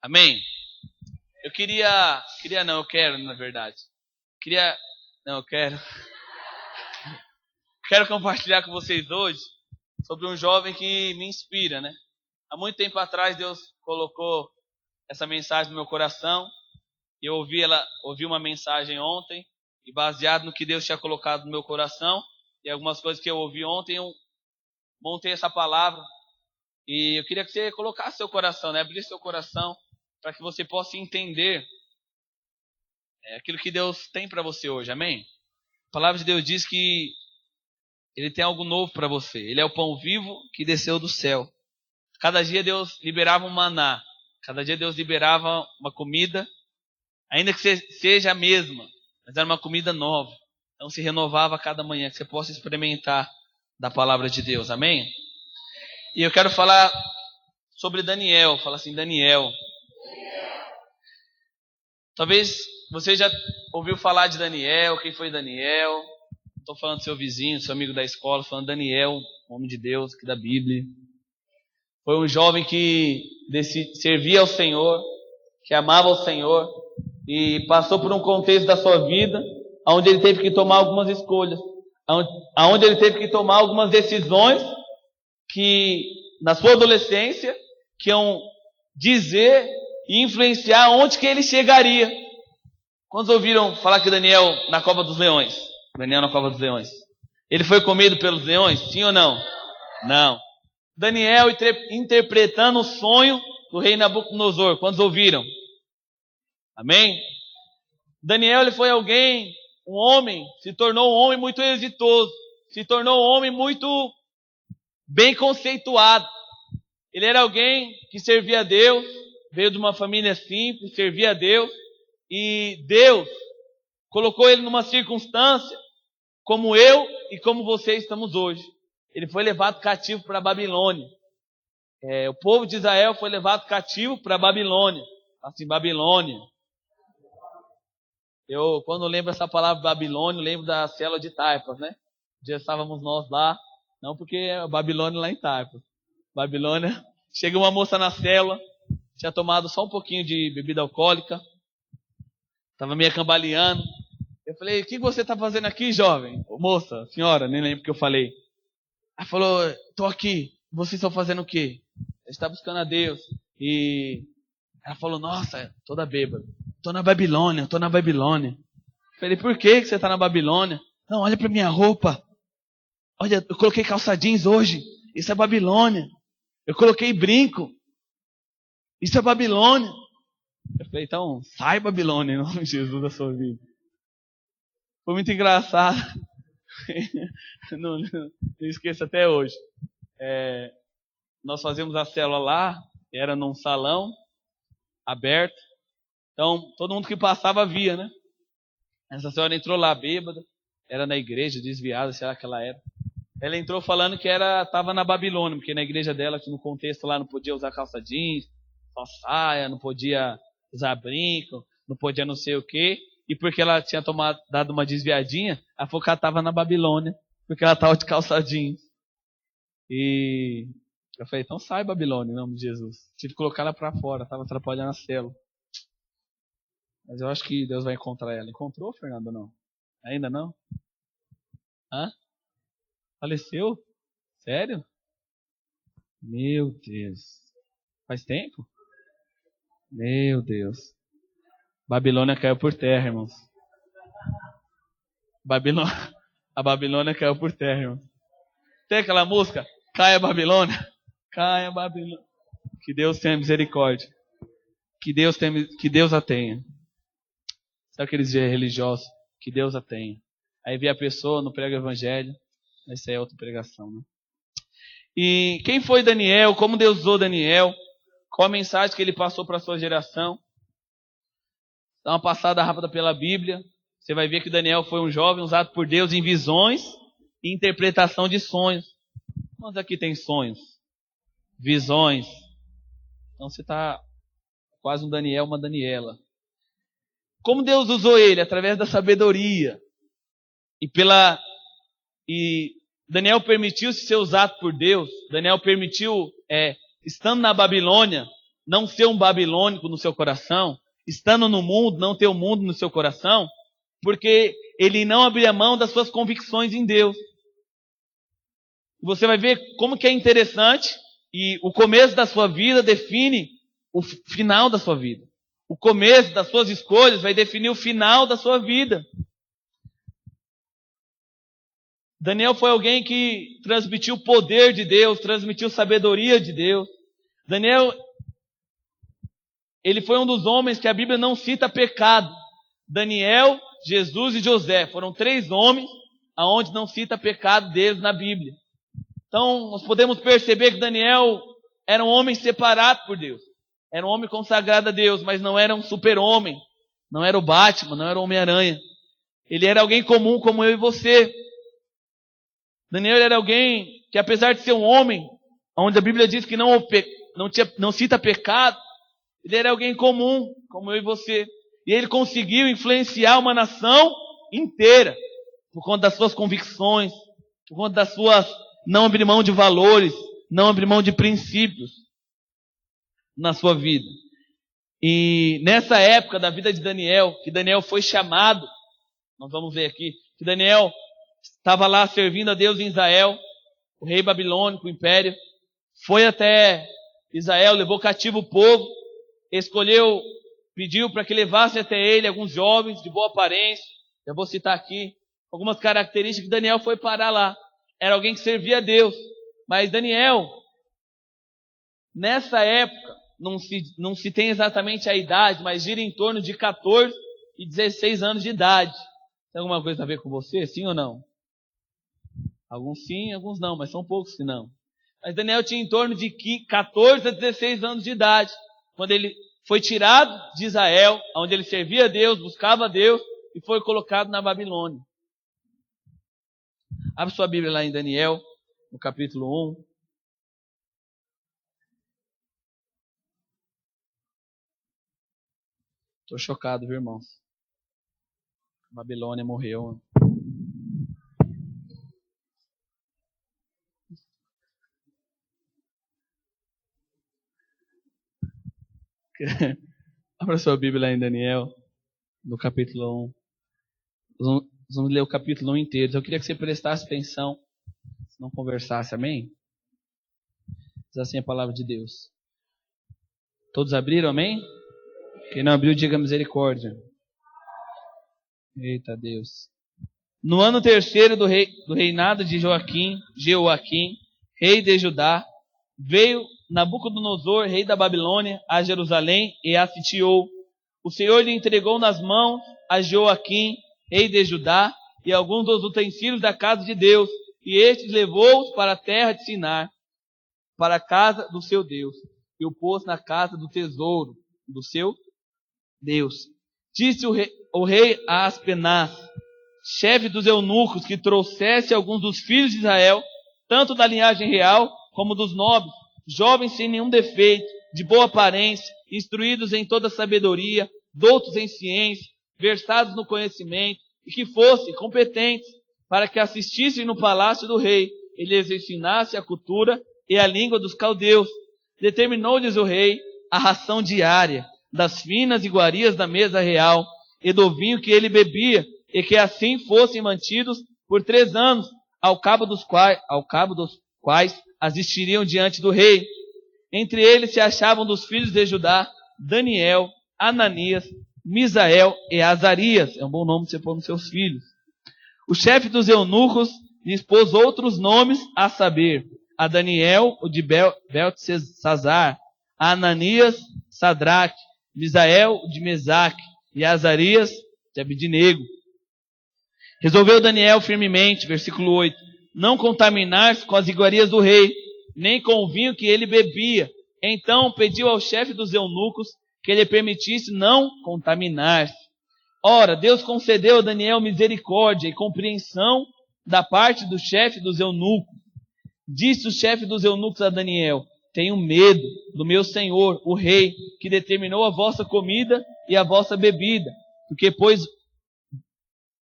Amém? Eu quero, na verdade. Eu quero compartilhar com vocês hoje sobre um jovem que me inspira, né? Há muito tempo atrás Deus colocou essa mensagem no meu coração e eu ouvi uma mensagem ontem e baseado no que Deus tinha colocado no meu coração e algumas coisas que eu ouvi ontem, eu montei essa palavra e eu queria que você colocasse seu coração, né? Abrisse seu coração para que você possa entender aquilo que Deus tem para você hoje, amém? A palavra de Deus diz que Ele tem algo novo para você. Ele é o pão vivo que desceu do céu. Cada dia Deus liberava um maná. Cada dia Deus liberava uma comida, ainda que seja a mesma, mas era uma comida nova. Então se renovava a cada manhã, que você possa experimentar da palavra de Deus, amém? E eu quero falar sobre Daniel. Fala assim, Daniel. Talvez você já ouviu falar de Daniel, quem foi Daniel? Estou falando do seu vizinho, seu amigo da escola, falando Daniel, homem de Deus, aqui da Bíblia. Foi um jovem que servia ao Senhor, que amava ao Senhor, e passou por um contexto da sua vida, onde ele teve que tomar algumas escolhas, onde ele teve que tomar algumas decisões que, na sua adolescência, que iam dizer e influenciar onde que ele chegaria. Quantos ouviram falar que Daniel na cova dos leões? Daniel na cova dos leões. Ele foi comido pelos leões? Sim ou não? Não. Daniel interpretando o sonho do rei Nabucodonosor. Quantos ouviram? Amém? Daniel ele foi alguém, um homem, se tornou um homem muito exitoso. Se tornou um homem muito bem conceituado. Ele era alguém que servia a Deus, veio de uma família simples, servia a Deus. E Deus colocou ele numa circunstância como eu e como você estamos hoje. Ele foi levado cativo para a Babilônia. O povo de Israel foi levado cativo para a Babilônia. Assim, Babilônia. Eu, quando lembro essa palavra Babilônia, lembro da célula de Taipas, né? Um dia estávamos nós lá, não porque é Babilônia lá em Taipas. Babilônia, chega uma moça na célula, tinha tomado só um pouquinho de bebida alcoólica, estava meio cambaleando. Eu falei, o que você está fazendo aqui, jovem? Moça, senhora, nem lembro o que eu falei. Ela falou, estou aqui, vocês estão fazendo o quê? Eu estava buscando a Deus. E ela falou, nossa, toda bêbada. Estou na Babilônia, estou na Babilônia. Eu falei, por que você está na Babilônia? Não, olha para minha roupa. Olha, eu coloquei calça jeans hoje. Isso é Babilônia. Eu coloquei brinco. Isso é Babilônia. Eu falei, então, sai Babilônia em nome de Jesus da sua vida. Foi muito engraçado. não esqueço até hoje. Nós fazíamos a célula lá, era num salão aberto. Então, todo mundo que passava via, né? Essa senhora entrou lá bêbada, era na igreja, desviada, sei lá que ela era. Ela entrou falando que estava na Babilônia, porque na igreja dela, no contexto lá, não podia usar calça jeans, só saia, não podia usar brinco, não podia não sei o quê. E porque ela tinha dado uma desviadinha, ela falou que ela estava na Babilônia, porque ela estava de calça jeans. E eu falei, então sai Babilônia, em nome de Jesus. Tive que colocar ela para fora, estava atrapalhando a célula. Mas eu acho que Deus vai encontrar ela. Encontrou, Fernando, não? Ainda não? Hã? Faleceu? Sério? Meu Deus. Faz tempo? Meu Deus. Babilônia caiu por terra, irmãos. A Babilônia caiu por terra, irmãos. Tem aquela música? Caia Babilônia. Caia Babilônia. Que Deus tenha misericórdia. Que Deus a tenha. Sabe aqueles dias religiosos? Que Deus a tenha. Aí vê a pessoa, não prega o evangelho. Essa é outra pregação, né? E quem foi Daniel? Como Deus usou Daniel? Qual a mensagem que ele passou para a sua geração? Dá uma passada rápida pela Bíblia. Você vai ver que Daniel foi um jovem usado por Deus em visões e interpretação de sonhos. Quantos aqui tem sonhos? Visões. Então você está quase um Daniel, uma Daniela. Como Deus usou ele? Através da sabedoria. E Daniel permitiu ser usado por Deus. Daniel permitiu, estando na Babilônia, não ser um babilônico no seu coração, estando no mundo, não ter o mundo no seu coração, porque ele não abria mão das suas convicções em Deus. Você vai ver como que é interessante, e o começo da sua vida define o final da sua vida. O começo das suas escolhas vai definir o final da sua vida. Daniel foi alguém que transmitiu o poder de Deus, transmitiu sabedoria de Deus. Daniel, ele foi um dos homens que a Bíblia não cita pecado. Daniel, Jesus e José foram 3 homens aonde não cita pecado deles na Bíblia. Então, nós podemos perceber que Daniel era um homem separado por Deus. Era um homem consagrado a Deus, mas não era um super-homem. Não era o Batman, não era o Homem-Aranha. Ele era alguém comum como eu e você. Daniel era alguém que, apesar de ser um homem, onde a Bíblia diz que não cita pecado, ele era alguém comum, como eu e você. E ele conseguiu influenciar uma nação inteira, por conta das suas convicções, por conta das suas não abrir mão de valores, não abrir mão de princípios na sua vida. E nessa época da vida de Daniel, que Daniel foi chamado, nós vamos ver aqui, que Daniel estava lá servindo a Deus em Israel, o rei babilônico, o império, foi até Israel, levou cativo o povo, pediu para que levassem até ele alguns jovens de boa aparência. Eu vou citar aqui algumas características que Daniel foi parar lá. Era alguém que servia a Deus. Mas Daniel, nessa época, não se tem exatamente a idade, mas gira em torno de 14 e 16 anos de idade. Tem alguma coisa a ver com você? Sim ou não? Alguns sim, alguns não, mas são poucos que não. Mas Daniel tinha em torno de 14 a 16 anos de idade, quando ele foi tirado de Israel, onde ele servia a Deus, buscava a Deus, e foi colocado na Babilônia. Abre sua Bíblia lá em Daniel, no capítulo 1. Estou chocado, viu, irmãos? A Babilônia morreu. Abra sua Bíblia lá em Daniel, no capítulo 1. Nós vamos ler o capítulo 1 inteiro. Eu queria que você prestasse atenção, se não conversasse, amém? Diz assim a palavra de Deus. Todos abriram, amém? Quem não abriu, diga misericórdia. Eita Deus. No ano 3º do reinado de Joaquim, rei de Judá, veio Nabucodonosor, rei da Babilônia, a Jerusalém e a sitiou. O Senhor lhe entregou nas mãos a Joaquim, rei de Judá, e alguns dos utensílios da casa de Deus, e estes levou-os para a terra de Sinar, para a casa do seu Deus, e o pôs na casa do tesouro do seu Deus. Disse o rei a Aspenaz, chefe dos eunucos, que trouxesse alguns dos filhos de Israel, tanto da linhagem real como dos nobres, jovens sem nenhum defeito, de boa aparência, instruídos em toda sabedoria, doutos em ciência, versados no conhecimento, e que fossem competentes para que assistissem no palácio do rei, e lhes ensinasse a cultura e a língua dos caldeus. Determinou-lhes o rei a ração diária das finas iguarias da mesa real e do vinho que ele bebia, e que assim fossem mantidos por 3 anos, ao cabo dos quais assistiriam diante do rei. Entre eles se achavam dos filhos de Judá, Daniel, Ananias, Misael e Azarias. É um bom nome você pôr nos seus filhos. O chefe dos eunucos lhes pôs outros nomes, a saber, a Daniel, o de Beltesazar, a Ananias, Sadraque, Misael, de Mesaque, e Azarias, de Abidnego. Resolveu Daniel firmemente, versículo 8, não contaminar-se com as iguarias do rei, nem com o vinho que ele bebia. Então pediu ao chefe dos eunucos que lhe permitisse não contaminar-se. Ora, Deus concedeu a Daniel misericórdia e compreensão da parte do chefe dos eunucos. Disse o chefe dos eunucos a Daniel, tenho medo do meu senhor, o rei, que determinou a vossa comida e a vossa bebida, porque pois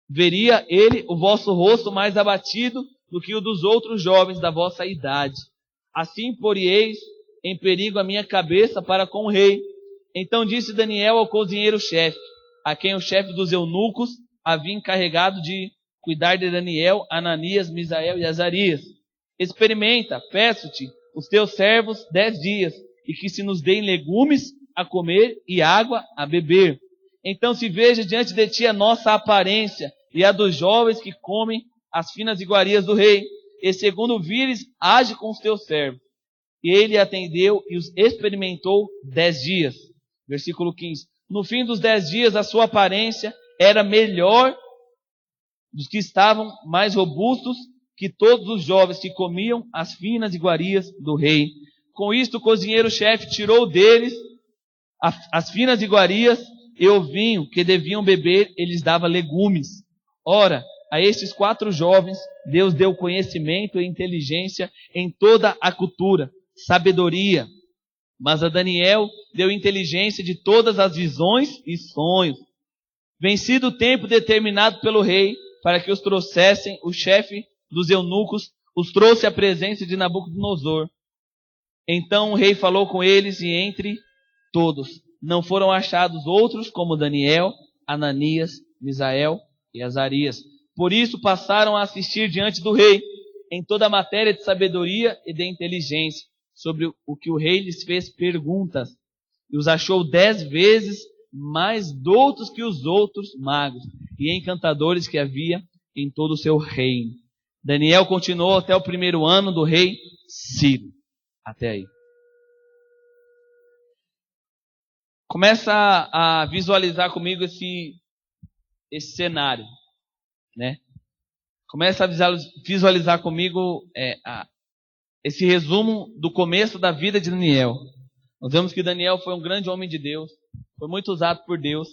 veria ele o vosso rosto mais abatido do que o dos outros jovens da vossa idade. Assim poreis em perigo a minha cabeça para com o rei. Então disse Daniel ao cozinheiro-chefe, a quem o chefe dos eunucos havia encarregado de cuidar de Daniel, Ananias, Misael e Azarias: experimenta, peço-te, os teus servos 10 dias, e que se nos deem legumes a comer e água a beber. Então se veja diante de ti a nossa aparência e a dos jovens que comem as finas iguarias do rei. E segundo vires, age com os teus servos. E ele atendeu e os experimentou 10 dias. Versículo 15. No fim dos 10 dias, a sua aparência era melhor dos que estavam mais robustos que todos os jovens que comiam as finas iguarias do rei. Com isto, o cozinheiro-chefe tirou deles as finas iguarias e o vinho que deviam beber, eles dava legumes. Ora, a estes 4 jovens, Deus deu conhecimento e inteligência em toda a cultura, sabedoria. Mas a Daniel deu inteligência de todas as visões e sonhos. Vencido o tempo determinado pelo rei, para que os trouxessem, o chefe dos eunucos os trouxe à presença de Nabucodonosor. Então o rei falou com eles, e entre todos não foram achados outros como Daniel, Ananias, Misael e Azarias. Por isso passaram a assistir diante do rei em toda a matéria de sabedoria e de inteligência, sobre o que o rei lhes fez perguntas, e os achou 10 vezes mais doutos que os outros magos e encantadores que havia em todo o seu reino. Daniel continuou até o 1º ano do rei Ciro. Até aí. Começa a visualizar comigo esse cenário, né? Começa a visualizar comigo esse resumo do começo da vida de Daniel. Nós vemos que Daniel foi um grande homem de Deus, foi muito usado por Deus,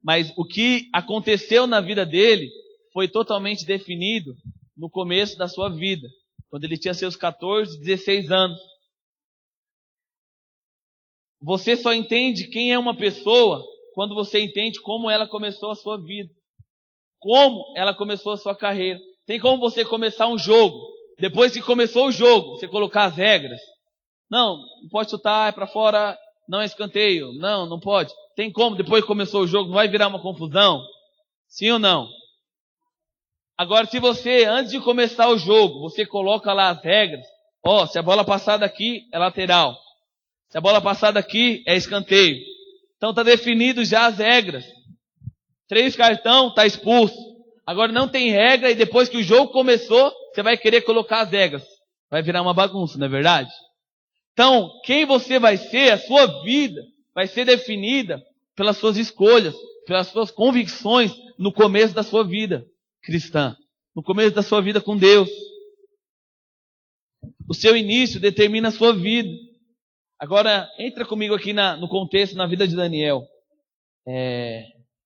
mas o que aconteceu na vida dele foi totalmente definido no começo da sua vida, quando ele tinha seus 14, 16 anos. Você só entende quem é uma pessoa quando você entende como ela começou a sua vida, como ela começou a sua carreira. Tem como você começar um jogo, depois que começou o jogo, você colocar as regras? Não pode chutar, é para fora, não é escanteio. Não pode. Tem como, depois que começou o jogo, não vai virar uma confusão? Sim ou não? Agora, se você, antes de começar o jogo, você coloca lá as regras, se a bola passar daqui, é lateral. Se a bola passar daqui, é escanteio. Então está definido já as regras. 3 cartão, está expulso. Agora não tem regra, e depois que o jogo começou, você vai querer colocar as regras. Vai virar uma bagunça, não é verdade? Então, quem você vai ser, a sua vida, vai ser definida pelas suas escolhas, pelas suas convicções no começo da sua vida cristã, no começo da sua vida com Deus. O seu início determina a sua vida. Agora, entra comigo aqui no contexto, na vida de Daniel.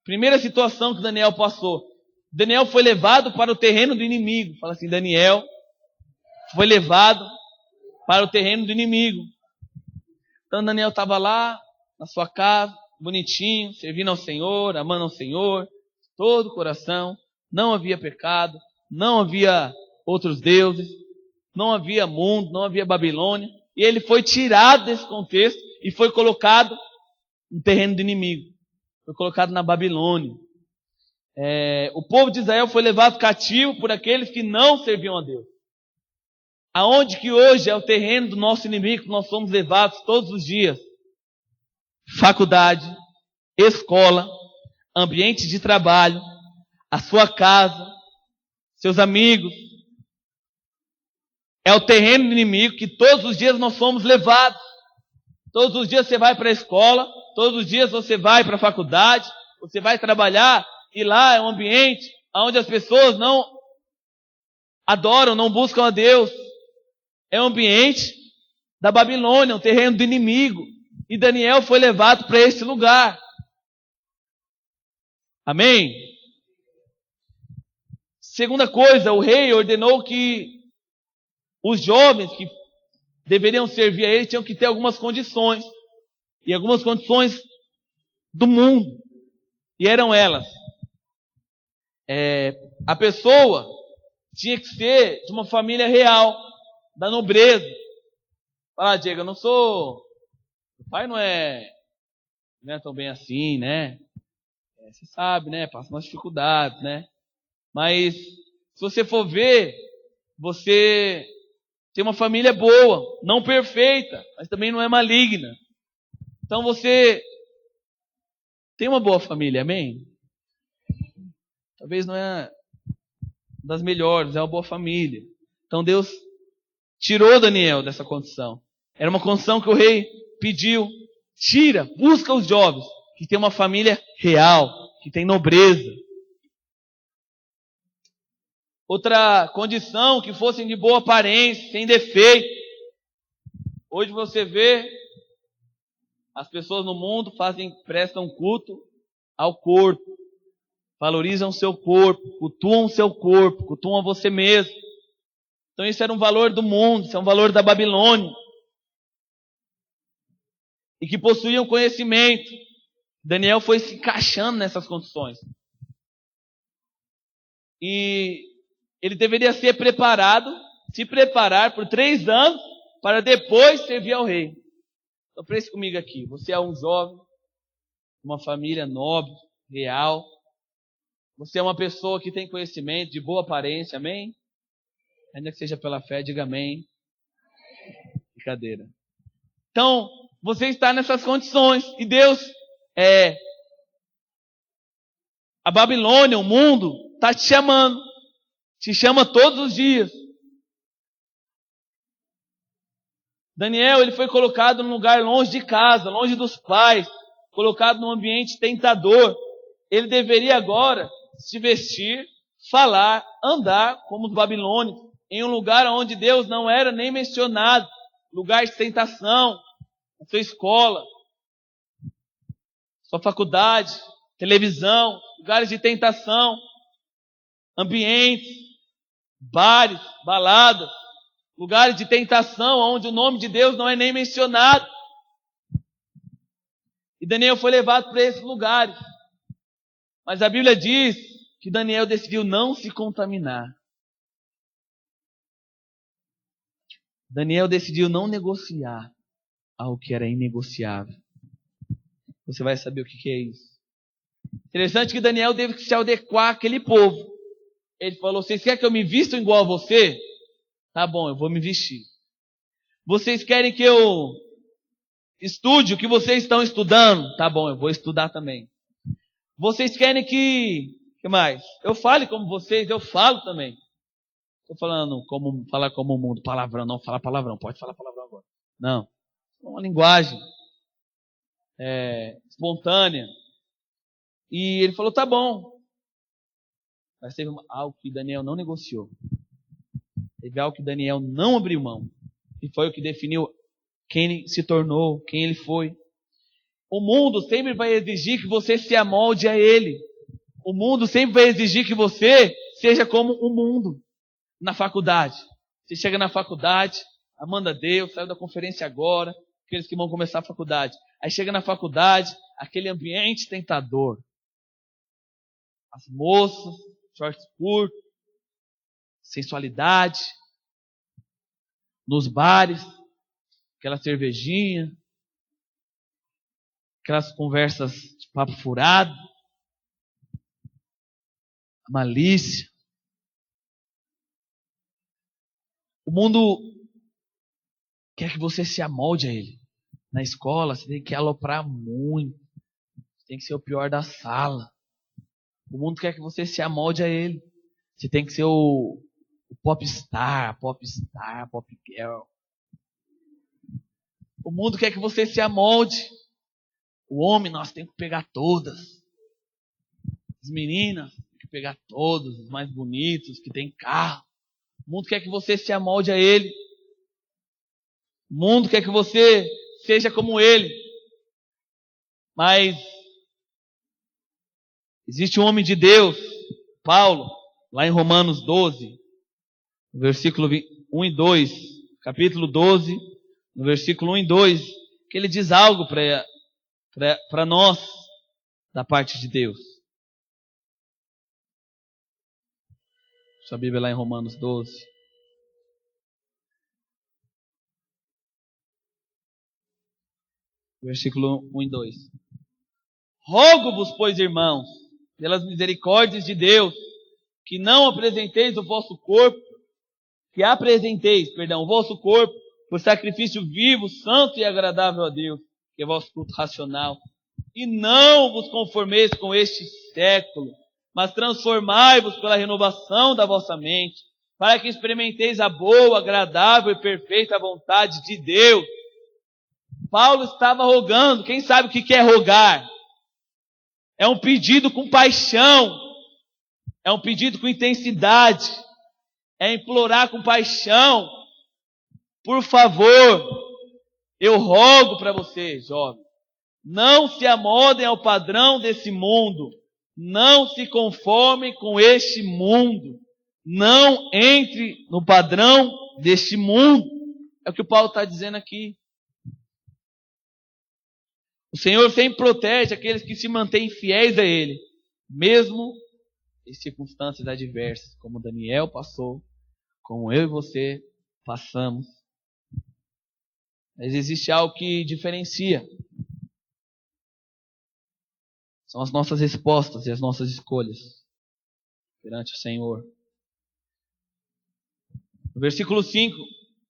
Primeira situação que Daniel passou. Daniel foi levado para o terreno do inimigo. Fala assim, Daniel foi levado para o terreno do inimigo. Então Daniel estava lá, na sua casa, bonitinho, servindo ao Senhor, amando ao Senhor, todo o coração. Não havia pecado, não havia outros deuses, não havia mundo, não havia Babilônia. E ele foi tirado desse contexto e foi colocado no terreno do inimigo. Foi colocado na Babilônia. O povo de Israel foi levado cativo por aqueles que não serviam a Deus. Aonde que hoje é o terreno do nosso inimigo, que nós somos levados todos os dias? Faculdade, escola, ambiente de trabalho, a sua casa, seus amigos. É o terreno do inimigo que todos os dias nós somos levados. Todos os dias você vai para a escola, todos os dias você vai para a faculdade, você vai trabalhar, e lá é um ambiente onde as pessoas não adoram, não buscam a Deus. É um ambiente da Babilônia, um terreno do inimigo. E Daniel foi levado para esse lugar. Amém? Segunda coisa, o rei ordenou que os jovens que deveriam servir a ele tinham que ter algumas condições. E algumas condições do mundo. E eram elas. A pessoa tinha que ser de uma família real, da nobreza. Fala, Diego, eu não sou... O pai não é tão bem assim, né? Você sabe, né? Passa umas dificuldades, né? Mas, se você for ver, você tem uma família boa, não perfeita, mas também não é maligna. Então você tem uma boa família, amém? Talvez não é das melhores, é uma boa família. Então Deus tirou Daniel dessa condição. Era uma condição que o rei pediu. Tira, busca os jovens que tem uma família real, que tem nobreza. Outra condição, que fossem de boa aparência, sem defeito. Hoje você vê as pessoas no mundo prestam culto ao corpo, valorizam o seu corpo, cultuam você mesmo. Então isso era um valor do mundo, isso é um valor da Babilônia. E que possuíam conhecimento. Daniel foi se encaixando nessas condições. E ele deveria se preparar por 3 anos, para depois servir ao rei. Então pense comigo aqui, você é um jovem, uma família nobre, real. Você é uma pessoa que tem conhecimento, de boa aparência, amém? Ainda que seja pela fé, diga amém. Brincadeira. Então, você está nessas condições. E Deus, a Babilônia, o mundo, está te chamando. Te chama todos os dias. Daniel, ele foi colocado num lugar longe de casa, longe dos pais, colocado num ambiente tentador. Ele deveria agora se vestir, falar, andar como os babilônios, em um lugar onde Deus não era nem mencionado, lugar de tentação, a sua escola, sua faculdade, televisão, lugares de tentação, ambientes, bares, baladas, lugares de tentação onde o nome de Deus não é nem mencionado. E Daniel foi levado para esses lugares. Mas a Bíblia diz que Daniel decidiu não se contaminar. Daniel decidiu não negociar algo que era inegociável. Você vai saber o que é isso. Interessante que Daniel teve que se adequar àquele povo. Ele falou: vocês querem que eu me vista igual a você? Tá bom, eu vou me vestir. Vocês querem que eu estude o que vocês estão estudando? Tá bom, eu vou estudar também. Vocês querem que mais? Eu fale como vocês, eu falo também. Estou falando falar como o mundo, palavrão, não fala palavrão, pode falar palavrão agora. Não, é uma linguagem espontânea. E ele falou, tá bom. Mas teve algo que Daniel não negociou. Teve algo que Daniel não abriu mão. E foi o que definiu quem ele se tornou, quem ele foi. O mundo sempre vai exigir que você se amolde a ele. O mundo sempre vai exigir que você seja como o mundo. Na faculdade. Você chega na faculdade, amando a Deus, saiu da conferência agora, aqueles que vão começar a faculdade. Aí chega na faculdade, aquele ambiente tentador. As moças, shorts curtos, sensualidade, nos bares, aquela cervejinha, aquelas conversas de papo furado, a malícia. O mundo quer que você se amolde a ele. Na escola, você tem que aloprar muito. Você tem que ser o pior da sala. O mundo quer que você se amolde a ele. Você tem que ser o popstar, pop girl. O mundo quer que você se amolde. O homem, nós temos que pegar todas. As meninas, tem que pegar todos, os mais bonitos, que tem carro. O mundo quer que você se amolde a ele. O mundo quer que você seja como ele. Mas existe um homem de Deus, Paulo, lá em Romanos 12, versículo 1 e 2, capítulo 12, no versículo 1 e 2, que ele diz algo para nós, da parte de Deus. Sua Bíblia lá em Romanos 12. Versículo 1 e 2. Rogo-vos, pois, irmãos, pelas misericórdias de Deus, que não apresenteis o vosso corpo, o vosso corpo, por sacrifício vivo, santo e agradável a Deus, que é vosso culto racional. E não vos conformeis com este século, mas transformai-vos pela renovação da vossa mente, para que experimenteis a boa, agradável e perfeita vontade de Deus. Paulo estava rogando. Quem sabe o que é rogar? É um pedido com paixão, é um pedido com intensidade, é implorar com paixão. Por favor, eu rogo para vocês, jovens, não se amoldem ao padrão desse mundo, não se conformem com este mundo, não entre no padrão deste mundo. É o que o Paulo está dizendo aqui. O Senhor sempre protege aqueles que se mantêm fiéis a Ele, mesmo em circunstâncias adversas, como Daniel passou, como eu e você passamos. Mas existe algo que diferencia. São as nossas respostas e as nossas escolhas perante o Senhor. No versículo 5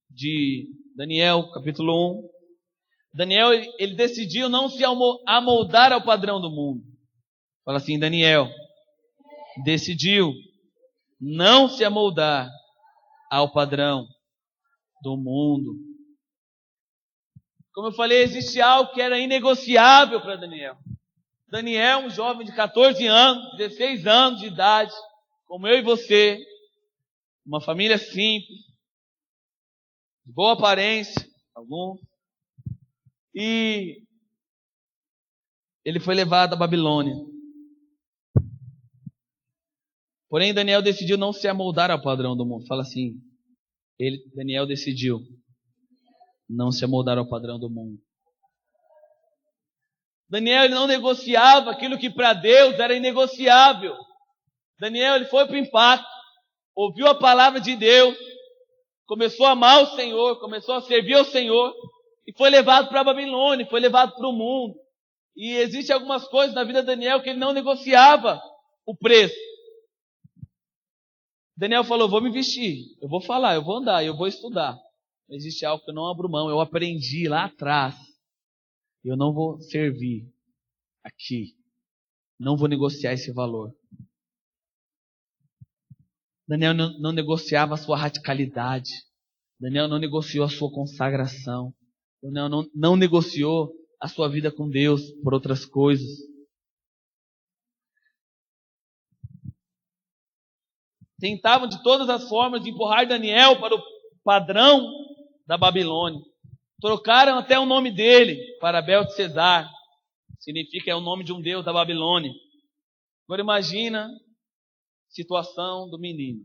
de Daniel, capítulo 1, Daniel ele decidiu não se amoldar ao padrão do mundo. Fala assim, Daniel decidiu não se amoldar ao padrão do mundo. Como eu falei, existe algo que era inegociável para Daniel. Daniel, um jovem de 14 anos, 16 anos de idade, como eu e você, uma família simples, de boa aparência, alguns, e ele foi levado à Babilônia. Porém, Daniel decidiu não se amoldar ao padrão do mundo. Fala assim, Daniel decidiu não se amoldar ao padrão do mundo. Daniel ele não negociava aquilo que para Deus era inegociável. Daniel ele foi para o impacto, ouviu a palavra de Deus, começou a amar o Senhor, começou a servir ao Senhor e foi levado para a Babilônia, foi levado para o mundo. E existem algumas coisas na vida de Daniel que ele não negociava o preço. Daniel falou, vou me vestir, eu vou falar, eu vou andar, eu vou estudar. Existe algo que eu não abro mão, eu aprendi lá atrás. Eu não vou servir aqui. Não vou negociar esse valor. Daniel não negociava a sua radicalidade. Daniel não negociou a sua consagração. Daniel não negociou a sua vida com Deus por outras coisas. Tentavam de todas as formas de empurrar Daniel para o padrão da Babilônia. Trocaram até o nome dele para Beltesazar. Significa é o nome de um deus da Babilônia. Agora imagina a situação do menino.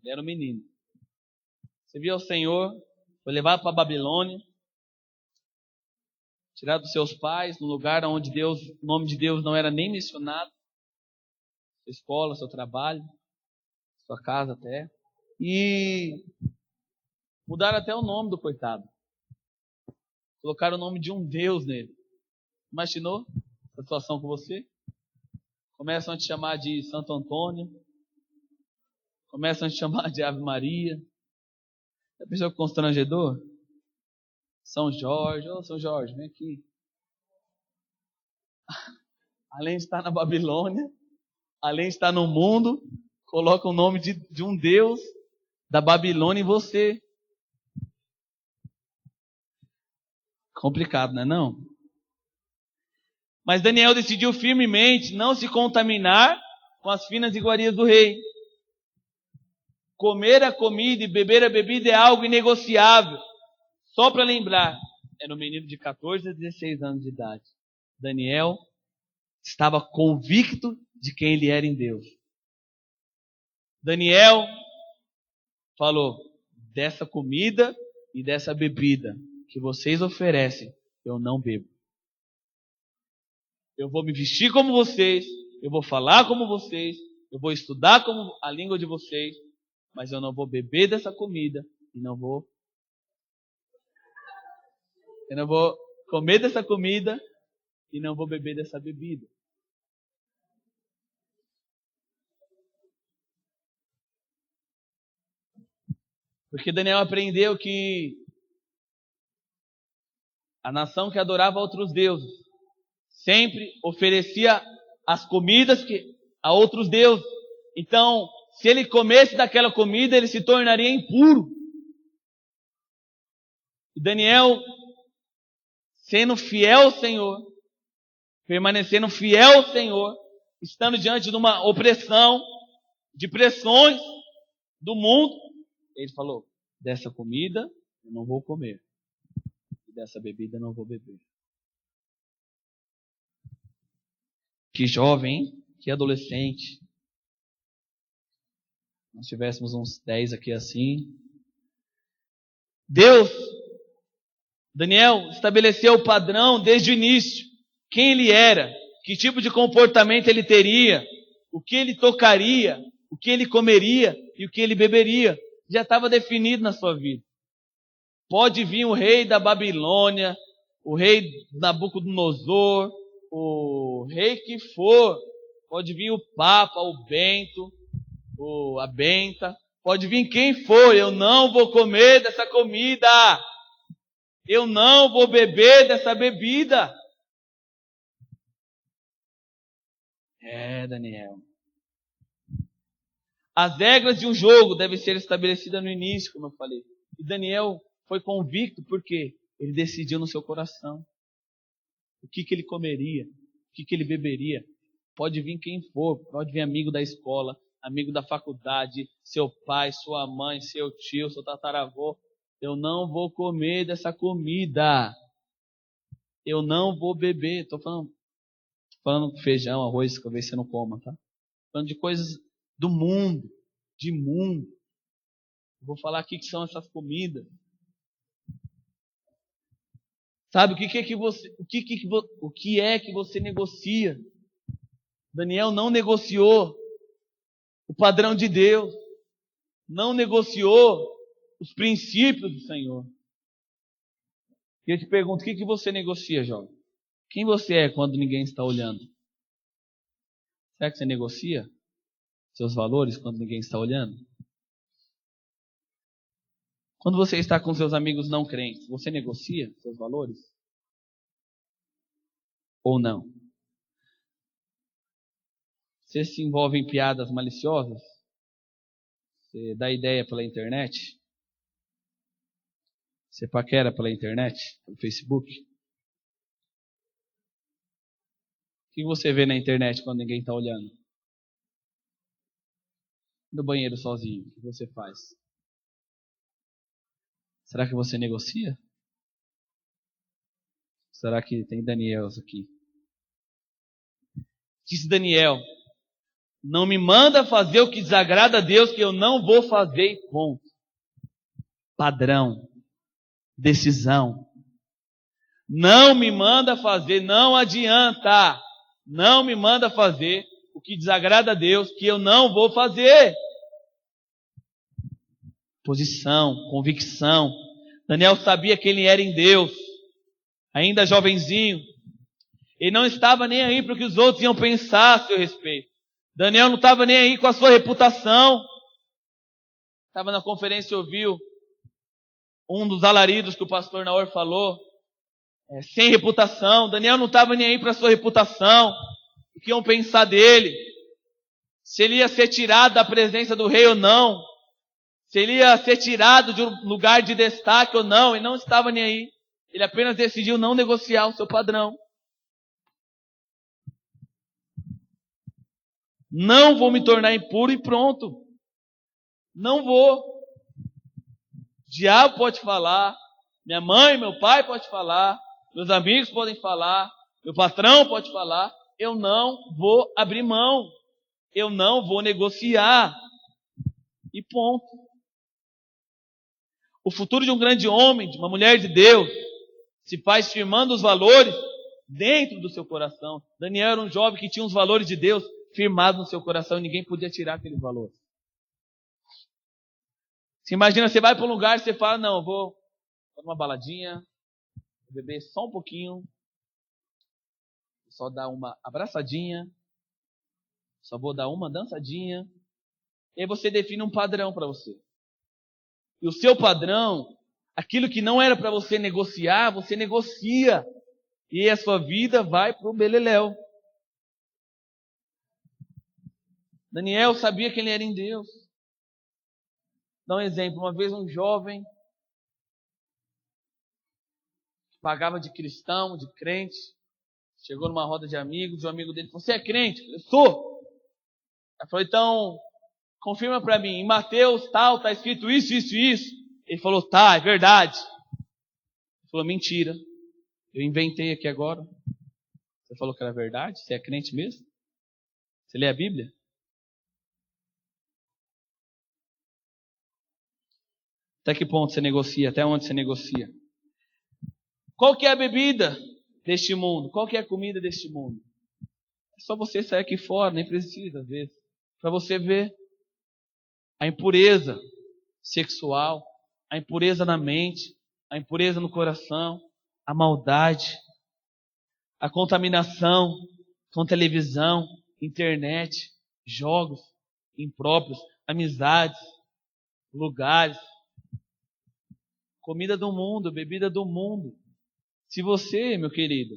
Ele era um menino. Você viu o Senhor, foi levado para a Babilônia, tirado dos seus pais, num lugar onde o nome de Deus não era nem mencionado. Sua escola, seu trabalho, sua casa até. E mudaram até o nome do coitado. Colocaram o nome de um Deus nele. Imaginou a situação com você? Começam a te chamar de Santo Antônio. Começam a te chamar de Ave Maria. Já pensou que constrangedor? São Jorge. Ô, São Jorge, vem aqui. Além de estar na Babilônia, além de estar no mundo, coloca o nome de um Deus da Babilônia em você. Complicado, não é não? Mas Daniel decidiu firmemente não se contaminar com as finas iguarias do rei. Comer a comida e beber a bebida é algo inegociável. Só para lembrar, era um menino de 14 a 16 anos de idade. Daniel estava convicto de quem ele era em Deus. Daniel falou, dessa comida e dessa bebida que vocês oferecem, eu não bebo. Eu vou me vestir como vocês, eu vou falar como vocês, eu vou estudar como a língua de vocês, mas eu não vou beber dessa comida e não vou comer dessa comida e não vou beber dessa bebida. Porque Daniel aprendeu que a nação que adorava outros deuses sempre oferecia as comidas a outros deuses. Então, se ele comesse daquela comida, ele se tornaria impuro. E Daniel, sendo fiel ao Senhor, permanecendo fiel ao Senhor, estando diante de uma opressão, de pressões do mundo, ele falou: dessa comida eu não vou comer, e dessa bebida eu não vou beber. Que jovem, hein? Que adolescente. Nós tivéssemos uns 10 aqui assim. Daniel estabeleceu o padrão desde o início. Quem ele era, que tipo de comportamento ele teria, o que ele tocaria, o que ele comeria e o que ele beberia. Já estava definido na sua vida. Pode vir o rei da Babilônia, o rei Nabucodonosor, o rei que for. Pode vir o Papa, o Bento, a Benta. Pode vir quem for. Eu não vou comer dessa comida. Eu não vou beber dessa bebida. Daniel. As regras de um jogo devem ser estabelecidas no início, como eu falei. E Daniel foi convicto porque ele decidiu no seu coração o que ele comeria, o que ele beberia. Pode vir quem for, pode vir amigo da escola, amigo da faculdade, seu pai, sua mãe, seu tio, seu tataravô. Eu não vou comer dessa comida. Eu não vou beber. Estou falando feijão, arroz, talvez você não coma, tá? Falando de coisas do mundo, de mundo. Eu vou falar aqui que são essas comidas. Sabe o que é que você negocia? Daniel não negociou o padrão de Deus, não negociou os princípios do Senhor. E eu te pergunto, o que você negocia, jovem? Quem você é quando ninguém está olhando? Será que você negocia seus valores quando ninguém está olhando? Quando você está com seus amigos não crentes, você negocia seus valores? Ou não? Você se envolve em piadas maliciosas? Você dá ideia pela internet? Você paquera pela internet? Pelo Facebook? O que você vê na internet quando ninguém está olhando? No banheiro sozinho, o que você faz? Será que você negocia? Será que tem Daniels aqui? Disse Daniel: não me manda fazer o que desagrada a Deus, que eu não vou fazer e ponto. Padrão. Decisão. Não me manda fazer, não adianta. Não me manda fazer o que desagrada a Deus, que eu não vou fazer. Posição, convicção. Daniel sabia quem ele era em Deus. Ainda jovenzinho. Ele não estava nem aí para o que os outros iam pensar a seu respeito. Daniel não estava nem aí com a sua reputação. Estava na conferência e ouviu um dos alaridos que o pastor Naor falou. Sem reputação. Daniel não estava nem aí para a sua reputação. O que iam pensar dele. Se ele ia ser tirado da presença do rei ou não. Se ele ia ser tirado de um lugar de destaque ou não. Ele não estava nem aí. Ele apenas decidiu não negociar o seu padrão. Não vou me tornar impuro e pronto. Não vou. O diabo pode falar. Minha mãe, meu pai pode falar. Meus amigos podem falar. Meu patrão pode falar. Eu não vou abrir mão. Eu não vou negociar. E ponto. O futuro de um grande homem, de uma mulher de Deus, se faz firmando os valores dentro do seu coração. Daniel era um jovem que tinha os valores de Deus firmados no seu coração e ninguém podia tirar aquele valor. Você imagina, você vai para um lugar e você fala: não, eu vou numa baladinha, vou beber só um pouquinho, só dar uma abraçadinha, só vou dar uma dançadinha. E aí você define um padrão para você. E o seu padrão, aquilo que não era para você negociar, você negocia. E a sua vida vai para o beleléu. Daniel sabia que ele era em Deus. Dá um exemplo. Uma vez um jovem que pagava de cristão, de crente, chegou numa roda de amigos, e o amigo dele falou: você é crente? Eu sou. Ele falou: então, confirma para mim, em Mateus tal, está escrito isso, isso e isso. Ele falou: tá, é verdade. Ele falou: mentira, eu inventei aqui agora. Você falou que era verdade? Você é crente mesmo? Você lê a Bíblia? Até que ponto você negocia? Até onde você negocia? Qual que é a bebida deste mundo? Qual que é a comida deste mundo? É só você sair aqui fora, nem precisa às vezes, para você ver a impureza sexual, a impureza na mente, a impureza no coração, a maldade, a contaminação com televisão, internet, jogos impróprios, amizades, lugares, comida do mundo, bebida do mundo. Se você, meu querido,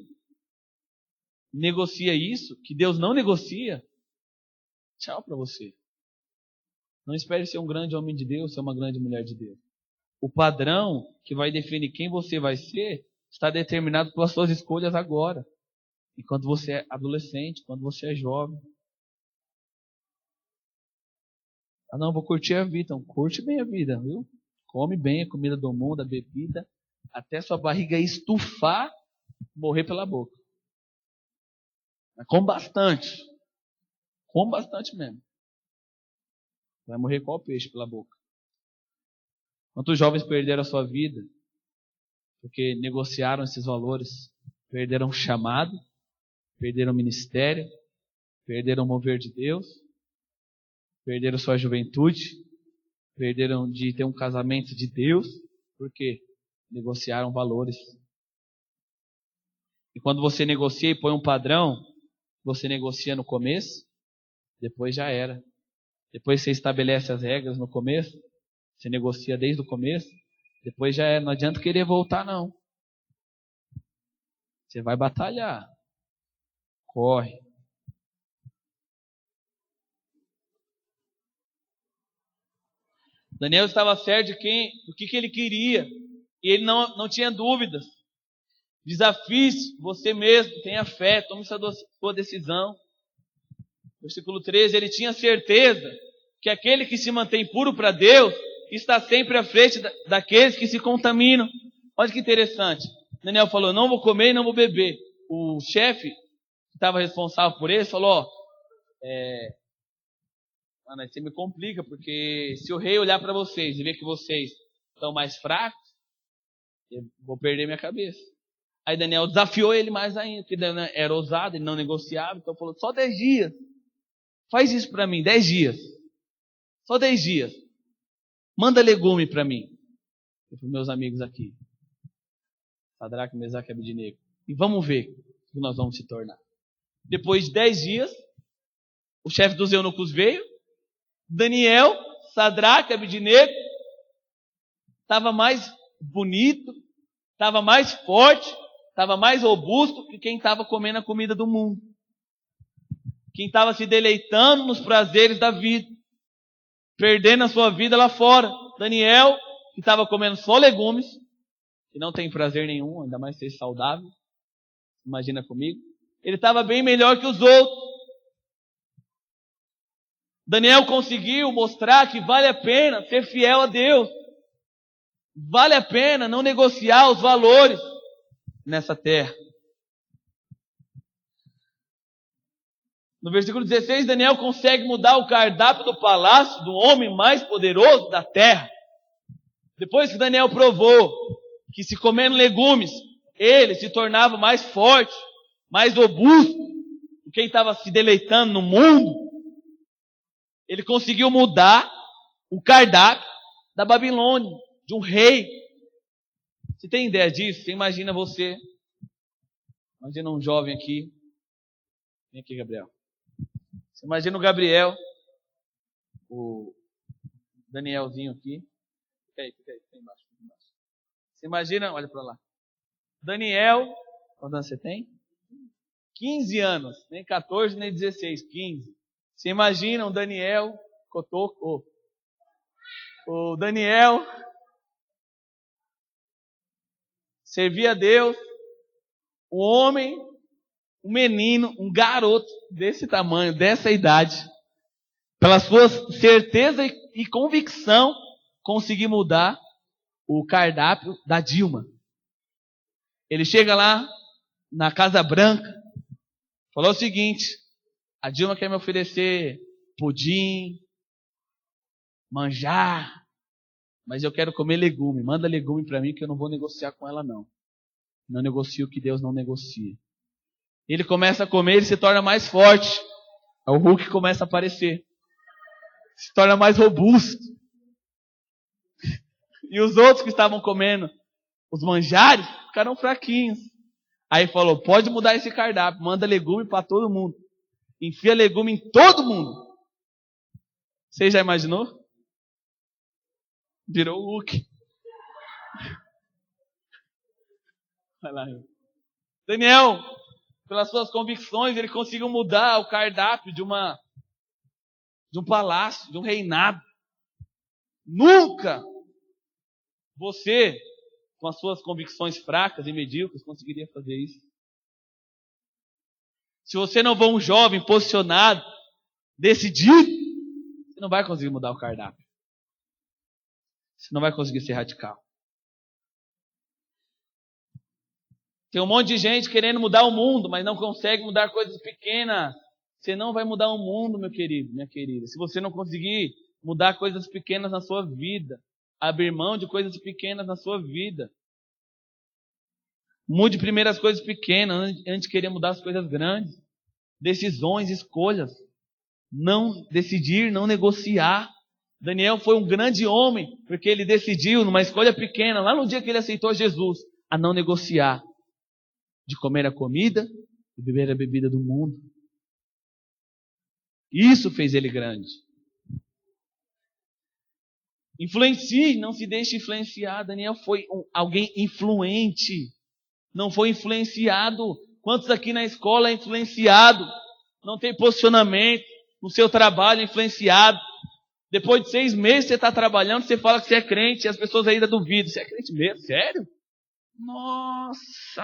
negocia isso, que Deus não negocia, tchau para você. Não espere ser um grande homem de Deus, ser uma grande mulher de Deus. O padrão que vai definir quem você vai ser está determinado pelas suas escolhas agora. Enquanto você é adolescente, quando você é jovem. Ah não, vou curtir a vida. Então, curte bem a vida, viu? Come bem a comida do mundo, a bebida, até sua barriga estufar, morrer pela boca. Mas come bastante. Come bastante mesmo. Vai morrer igual peixe pela boca. Quantos jovens perderam a sua vida porque negociaram esses valores? Perderam o chamado, perderam o ministério, perderam o mover de Deus, perderam sua juventude, perderam de ter um casamento de Deus, porque negociaram valores. E quando você negocia e põe um padrão, você negocia no começo, depois já era. Depois você estabelece as regras no começo, você negocia desde o começo, depois já era. Não adianta querer voltar, não. Você vai batalhar. Corre. Daniel estava certo do que ele queria. E ele não tinha dúvidas. Desafie você mesmo, tenha fé, tome sua decisão. Versículo 13, ele tinha certeza que aquele que se mantém puro para Deus está sempre à frente daqueles que se contaminam. Olha que interessante. Daniel falou: não vou comer e não vou beber. O chefe que estava responsável por ele falou: mano, aí você me complica, porque se o rei olhar para vocês e ver que vocês estão mais fracos, eu vou perder minha cabeça. Aí Daniel desafiou ele mais ainda, porque Daniel era ousado, ele não negociava, então falou: só 10 dias. Faz isso para mim, 10 dias. Só 10 dias. Manda legume para mim. E para os meus amigos aqui. Sadraque, Mesaque e Abednego. E vamos ver o que nós vamos se tornar. Depois de 10 dias, o chefe dos eunucos veio. Daniel, Sadraque, Abednego, estava mais bonito, estava mais forte, estava mais robusto que quem estava comendo a comida do mundo. Quem estava se deleitando nos prazeres da vida, perdendo a sua vida lá fora. Daniel, que estava comendo só legumes, que não tem prazer nenhum, ainda mais ser saudável. Imagina comigo. Ele estava bem melhor que os outros. Daniel conseguiu mostrar que vale a pena ser fiel a Deus. Vale a pena não negociar os valores nessa terra. No versículo 16, Daniel consegue mudar o cardápio do palácio do homem mais poderoso da terra. Depois que Daniel provou que se comendo legumes, ele se tornava mais forte, mais robusto do que quem estava se deleitando no mundo, ele conseguiu mudar o cardápio da Babilônia, de um rei. Você tem ideia disso? Você imagina você. Imagina um jovem aqui. Vem aqui, Gabriel. Você imagina o Gabriel. O Danielzinho aqui. Fica aí, fica embaixo. Você imagina, olha para lá. Daniel, quantos anos você tem? 15 anos. Nem 14, nem 16, 15. Você imagina um Daniel, Cotoco, o Daniel servia a Deus, um homem, um menino, um garoto desse tamanho, dessa idade, pela sua certeza e convicção, conseguir mudar o cardápio da Dilma. Ele chega lá na Casa Branca, falou o seguinte: a Dilma quer me oferecer pudim, manjar, mas eu quero comer legume. Manda legume para mim que eu não vou negociar com ela não. Não negocio o que Deus não negocia. Ele começa a comer, ele se torna mais forte. O Hulk começa a aparecer. Se torna mais robusto. E os outros que estavam comendo os manjares ficaram fraquinhos. Aí falou: pode mudar esse cardápio, manda legume para todo mundo. Enfia legume em todo mundo. Você já imaginou? Virou o Hulk. Vai lá. Daniel, pelas suas convicções, ele conseguiu mudar o cardápio de um palácio, de um reinado. Nunca você, com as suas convicções fracas e medíocres, conseguiria fazer isso. Se você não for um jovem posicionado, decidido, você não vai conseguir mudar o cardápio. Você não vai conseguir ser radical. Tem um monte de gente querendo mudar o mundo, mas não consegue mudar coisas pequenas. Você não vai mudar o mundo, meu querido, minha querida. Se você não conseguir mudar coisas pequenas na sua vida, abrir mão de coisas pequenas na sua vida. Mude primeiro as coisas pequenas, antes de querer mudar as coisas grandes. Decisões, escolhas. Não decidir, não negociar. Daniel foi um grande homem, porque ele decidiu, numa escolha pequena, lá no dia que ele aceitou Jesus, a não negociar. De comer a comida e beber a bebida do mundo. Isso fez ele grande. Influencie, não se deixe influenciar. Daniel foi alguém influente. Não foi influenciado. Quantos aqui na escola é influenciado? Não tem posicionamento. No seu trabalho é influenciado. Depois de 6 meses você está trabalhando, você fala que você é crente e as pessoas ainda duvidam. Você é crente mesmo? Sério? Nossa!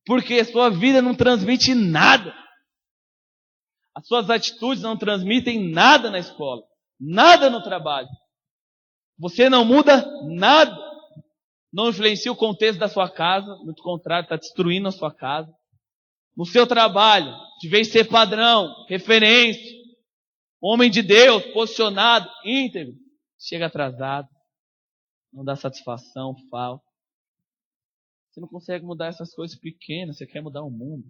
Porque a sua vida não transmite nada. As suas atitudes não transmitem nada na escola. Nada no trabalho. Você não muda nada. Não influencia o contexto da sua casa. Muito contrário, está destruindo a sua casa. No seu trabalho, de vez de ser padrão, referência, homem de Deus, posicionado, íntegro, chega atrasado, não dá satisfação, falta. Você não consegue mudar essas coisas pequenas, você quer mudar o mundo.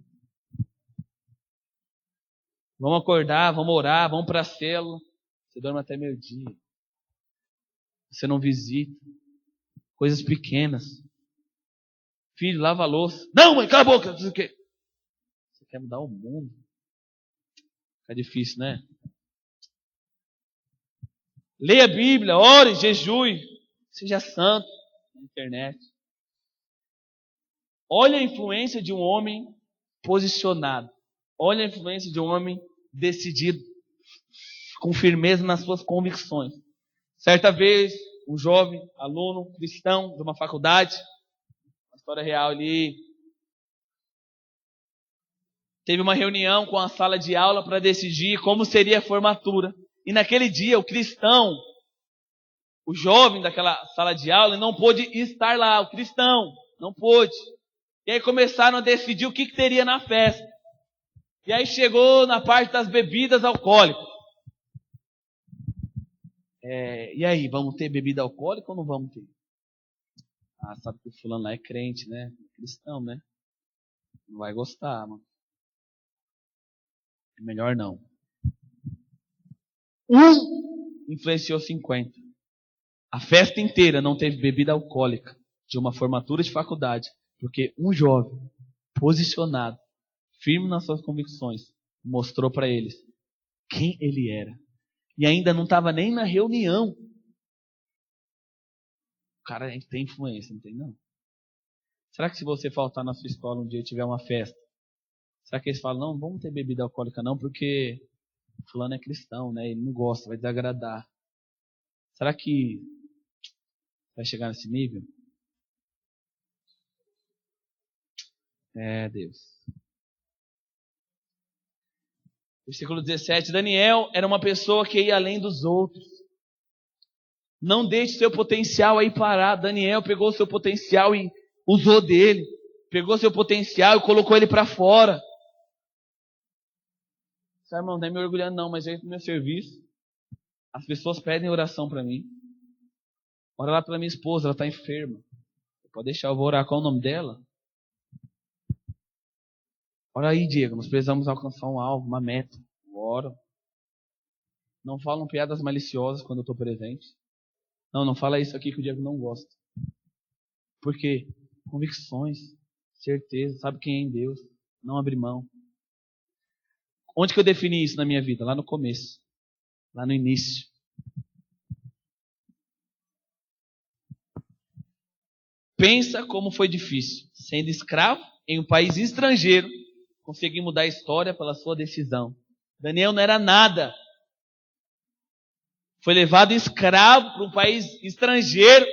Vamos acordar, vamos orar, vamos para a célula. Você dorme até meio-dia. Você não visita. Coisas pequenas. Filho, lava a louça. Não, mãe, cala a boca. Você quer mudar o mundo. Fica difícil, né? Leia a Bíblia, ore, jejue. Seja santo na internet. Olha a influência de um homem posicionado. Olha a influência de um homem decidido, com firmeza nas suas convicções. Certa vez, um jovem aluno cristão de uma faculdade, uma história real ali, teve uma reunião com a sala de aula para decidir como seria a formatura. E naquele dia, o cristão, o jovem daquela sala de aula, não pôde estar lá. O cristão não pôde. E aí começaram a decidir o que teria na festa. E aí chegou na parte das bebidas alcoólicas. E aí, vamos ter bebida alcoólica ou não vamos ter? Ah, sabe que o fulano lá é crente, né? Cristão, né? Não vai gostar, mano. É melhor não. Um influenciou 50. A festa inteira não teve bebida alcoólica de uma formatura de faculdade, porque um jovem posicionado, firme nas suas convicções, mostrou para eles quem ele era. E ainda não estava nem na reunião. O cara tem influência, não tem não? Será que se você faltar na sua escola um dia e tiver uma festa, será que eles falam, não, vamos ter bebida alcoólica não, porque fulano é cristão, né? Ele não gosta, vai desagradar. Será que vai chegar nesse nível? É, Deus. Versículo 17. Daniel era uma pessoa que ia além dos outros. Não deixe seu potencial aí parar. Daniel pegou seu potencial e usou dele. Pegou seu potencial e colocou ele para fora. Sabe, irmão, não é me orgulhando não, mas aí no meu serviço, as pessoas pedem oração para mim. Ora lá pela minha esposa, ela está enferma. Pode deixar, eu vou orar. Qual é o nome dela? Ora aí, Diego, nós precisamos alcançar um alvo, uma meta. Ora. Não falam piadas maliciosas quando eu estou presente. Não fala isso aqui que o Diego não gosta. Por quê? Convicções, certeza, sabe quem é em Deus, não abrir mão. Onde que eu defini isso na minha vida? Lá no começo, lá no início. Pensa como foi difícil, sendo escravo em um país estrangeiro, conseguir mudar a história pela sua decisão. Daniel não era nada. Foi levado escravo para um país estrangeiro,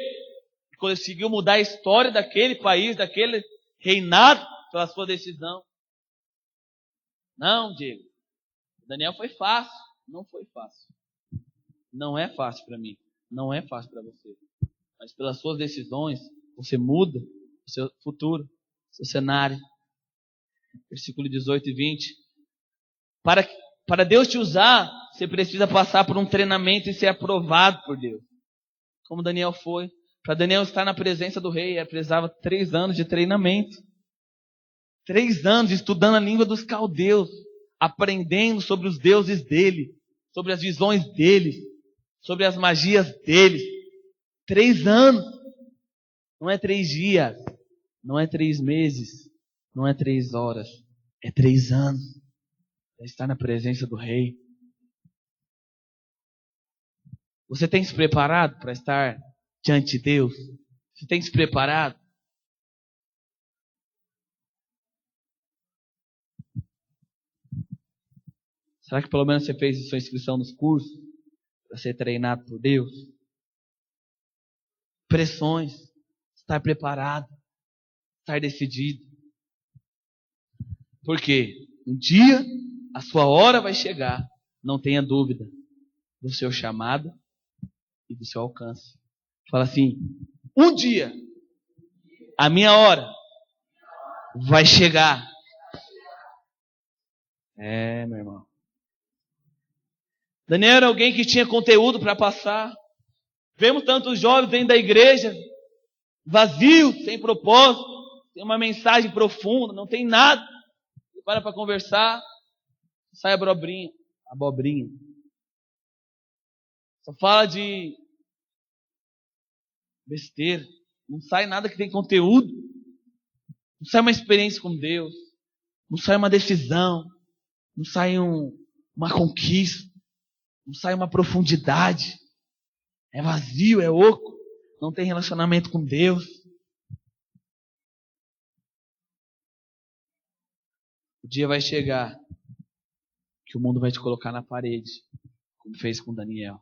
conseguiu mudar a história daquele país, daquele reinado, pela sua decisão. Não, Diego. Daniel foi fácil. Não foi fácil. Não é fácil para mim. Não é fácil para você. Mas pelas suas decisões, você muda o seu futuro, o seu cenário. Versículo 18 e 20. Para Deus te usar, você precisa passar por um treinamento e ser aprovado por Deus. Como Daniel foi. Para Daniel estar na presença do rei, ele precisava 3 anos de treinamento. 3 anos estudando a língua dos caldeus, aprendendo sobre os deuses dele, sobre as visões dele, sobre as magias dele. 3 anos. Não é 3 dias, não é 3 meses, não é 3 horas. É 3 anos. Para estar na presença do rei. Você tem se preparado para estar diante de Deus? Você tem se preparado? Será que pelo menos você fez a sua inscrição nos cursos para ser treinado por Deus? Pressões, estar preparado, estar decidido. Porque um dia a sua hora vai chegar, não tenha dúvida do seu chamado e do seu alcance. Fala assim, um dia a minha hora vai chegar. É, meu irmão. Daniel era alguém que tinha conteúdo para passar. Vemos tantos jovens dentro da igreja, vazios, sem propósito, sem uma mensagem profunda, não tem nada. Você para conversar, sai abobrinha. Só fala de besteira. Não sai nada que tem conteúdo. Não sai uma experiência com Deus. Não sai uma decisão. Não sai uma conquista. Não sai uma profundidade. É vazio, é oco. Não tem relacionamento com Deus. O dia vai chegar que o mundo vai te colocar na parede, como fez com Daniel.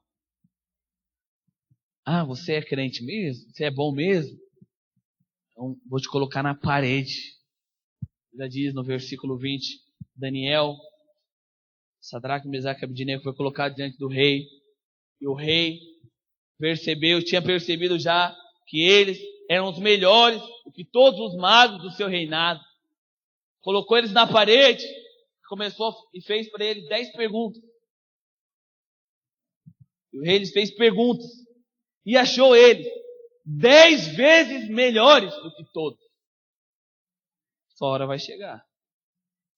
Ah, você é crente mesmo? Você é bom mesmo? Então, vou te colocar na parede. Já diz no versículo 20, Daniel, Sadraque, Mesaque e Abednego foi colocado diante do rei. E o rei tinha percebido já que eles eram os melhores do que todos os magos do seu reinado. Colocou eles na parede, começou e fez para eles 10 perguntas. E o rei lhes fez perguntas e achou eles 10 vezes melhores do que todos. Sua hora vai chegar.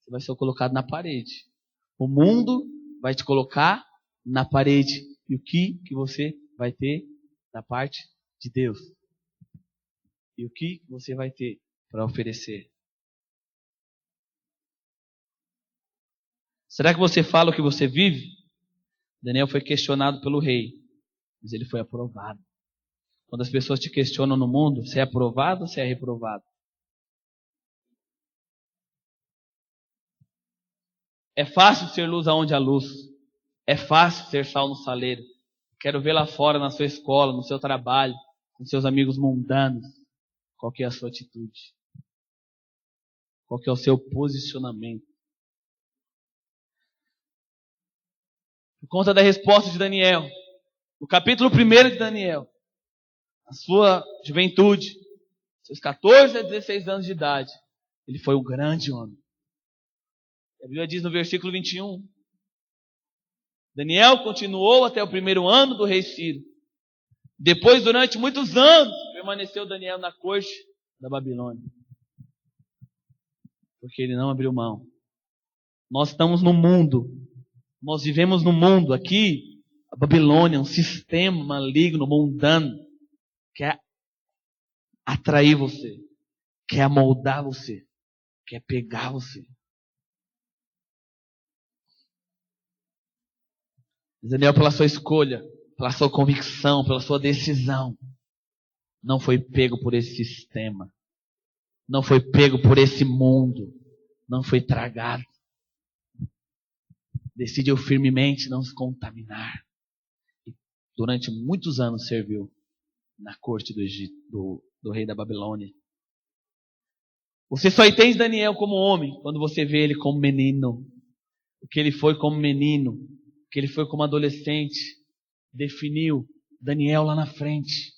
Você vai ser colocado na parede. O mundo vai te colocar na parede. E o que você vai ter da parte de Deus. E o que você vai ter para oferecer? Será que você fala o que você vive? Daniel foi questionado pelo rei, mas ele foi aprovado. Quando as pessoas te questionam no mundo, você é aprovado ou você é reprovado? É fácil ser luz aonde há luz. É fácil ser sal no saleiro. Quero ver lá fora, na sua escola, no seu trabalho, com seus amigos mundanos. Qual que é a sua atitude? Qual que é o seu posicionamento? Por conta da resposta de Daniel, no capítulo 1 de Daniel, na sua juventude, seus 14 a 16 anos de idade, ele foi um grande homem. A Bíblia diz no versículo 21, Daniel continuou até o 1º ano do rei Ciro. Depois, durante muitos anos, permaneceu Daniel na corte da Babilônia. Porque ele não abriu mão. Nós estamos no mundo. Nós vivemos no mundo. Aqui, a Babilônia é um sistema maligno, mundano, que quer atrair você, quer amoldar você, quer pegar você. Daniel, pela sua escolha, pela sua convicção, pela sua decisão, não foi pego por esse sistema. Não foi pego por esse mundo. Não foi tragado. Decidiu firmemente não se contaminar. E durante muitos anos serviu na corte do Egito, do rei da Babilônia. Você só entende Daniel como homem quando você vê ele como menino. O que ele foi como menino, o que ele foi como adolescente, definiu Daniel lá na frente.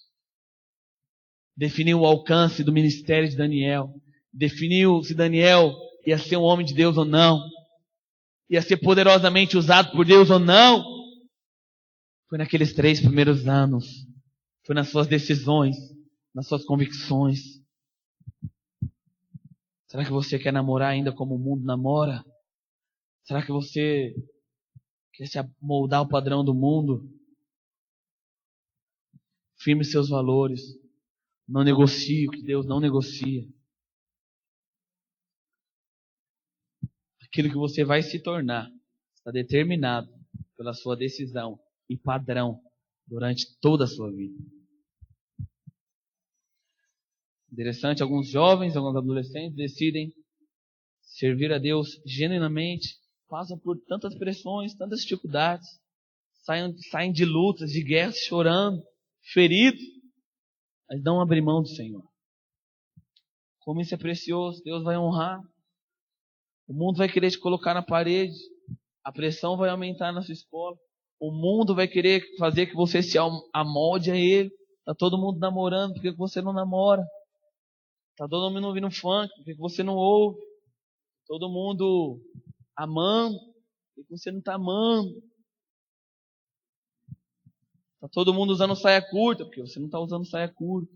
Definiu o alcance do ministério de Daniel. Definiu se Daniel ia ser um homem de Deus ou não. Ia ser poderosamente usado por Deus ou não. Foi naqueles 3 primeiros anos. Foi nas suas decisões, nas suas convicções. Será que você quer namorar ainda como o mundo namora? Será que você quer se moldar ao padrão do mundo? Firme seus valores. Não negocie o que Deus não negocia. Aquilo que você vai se tornar está determinado pela sua decisão e padrão durante toda a sua vida. Interessante, alguns jovens, alguns adolescentes decidem servir a Deus genuinamente, passam por tantas pressões, tantas dificuldades, saem de lutas, de guerras, chorando, feridos, mas não abrem mão do Senhor. Como isso é precioso, Deus vai honrar. O mundo vai querer te colocar na parede, a pressão vai aumentar na sua escola, o mundo vai querer fazer que você se amolde a ele. Está todo mundo namorando, por que você não namora? Está todo mundo ouvindo funk, por que você não ouve? Todo mundo amando, por que você não está amando? Está todo mundo usando saia curta, porque você não está usando saia curta.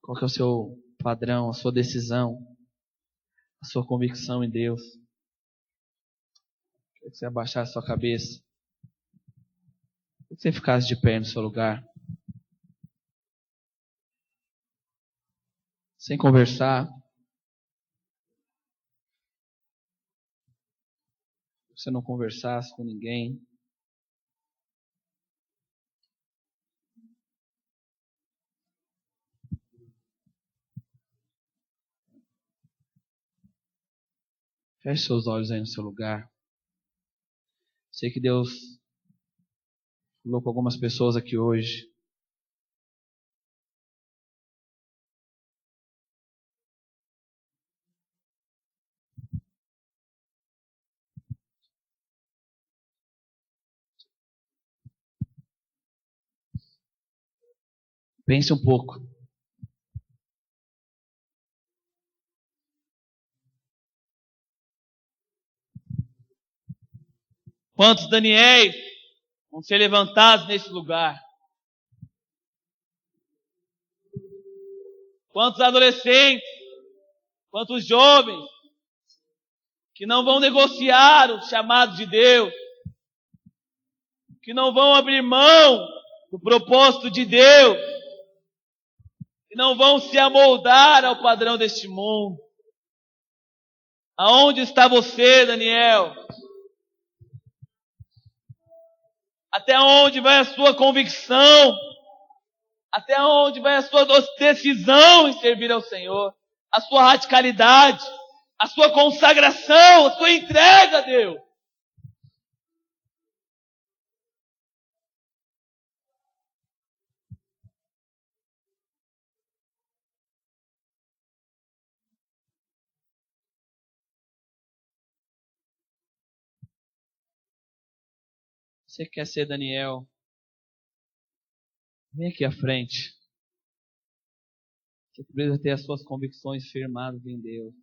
Qual que é o seu padrão, a sua decisão, a sua convicção em Deus? Queria que você abaixasse a sua cabeça. Queria que você ficasse de pé no seu lugar. Sem conversar. Você não conversasse com ninguém. Feche seus olhos aí no seu lugar. Sei que Deus falou com algumas pessoas aqui hoje. Pense um pouco. Quantos Daniéis vão ser levantados nesse lugar? Quantos adolescentes? Quantos jovens que não vão negociar o chamado de Deus, que não vão abrir mão do propósito de Deus, que não vão se amoldar ao padrão deste mundo. Aonde está você, Daniel? Até onde vai a sua convicção? Até onde vai a sua decisão em servir ao Senhor? A sua radicalidade, a sua consagração, a sua entrega a Deus. Você quer ser Daniel? Vem aqui à frente. Você precisa ter as suas convicções firmadas em Deus.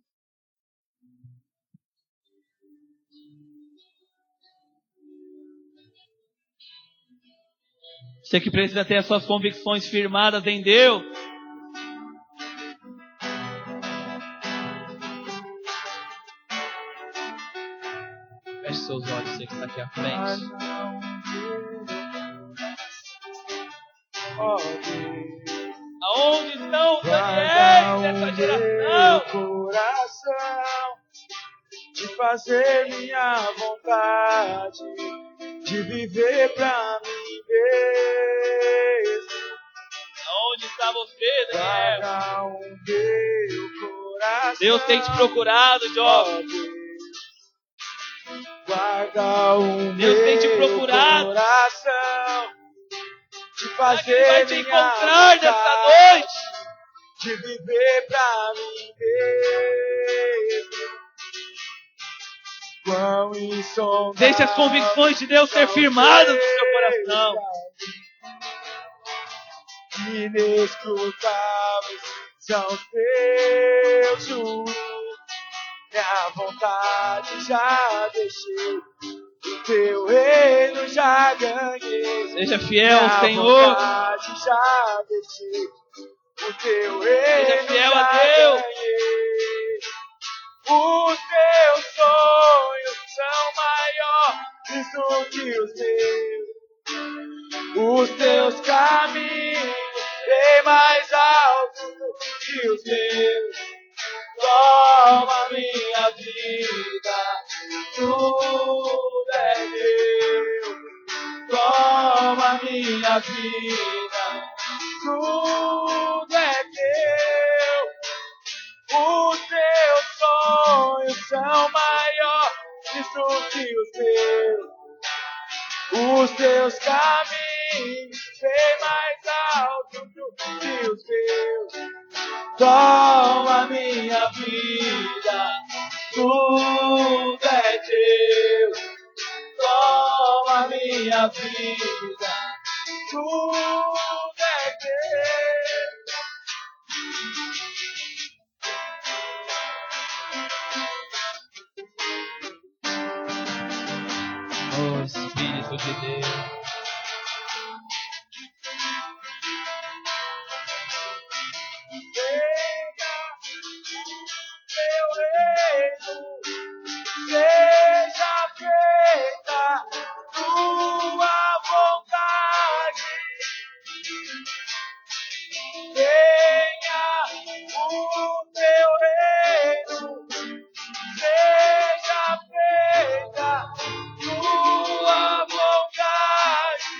Você que precisa ter as suas convicções firmadas em Deus. Feche seus olhos, você que está aqui à frente. Aonde estão os Daniéis dessa geração? Coração de fazer minha vontade, de viver pra mim mesmo. Aonde está você, Daniel? Guarda o meu coração. Deus tem te procurado, jovem. Guarda o Deus tem te meu procurado. coração, de Ele fazer vai te minha encontrar vontade, nesta noite. de viver pra mim mesmo. Quão insondável, Deixe as convicções de Deus ser firmadas no seu coração. Inescrutáveis são teus juros. Minha vontade já deixei, o teu reino já ganhei. Seja fiel ao Minha Senhor. vontade já deixei, o teu reino Seja fiel já a Deus. ganhei. Os teus sonhos são maiores do que os meus. Os teus caminhos bem mais altos do que os meus. Toma minha vida, tudo é teu. Toma minha vida, tudo é teu. Os teus sonhos são maiores do que os meus. Os teus caminhos bem mais altos do que os meus. Toma minha vida, tudo é teu. Toma minha vida, tudo é teu. Oh, Espírito de Deus. Meu reino, seja feita tua vontade. Venha o teu reino, seja feita tua vontade.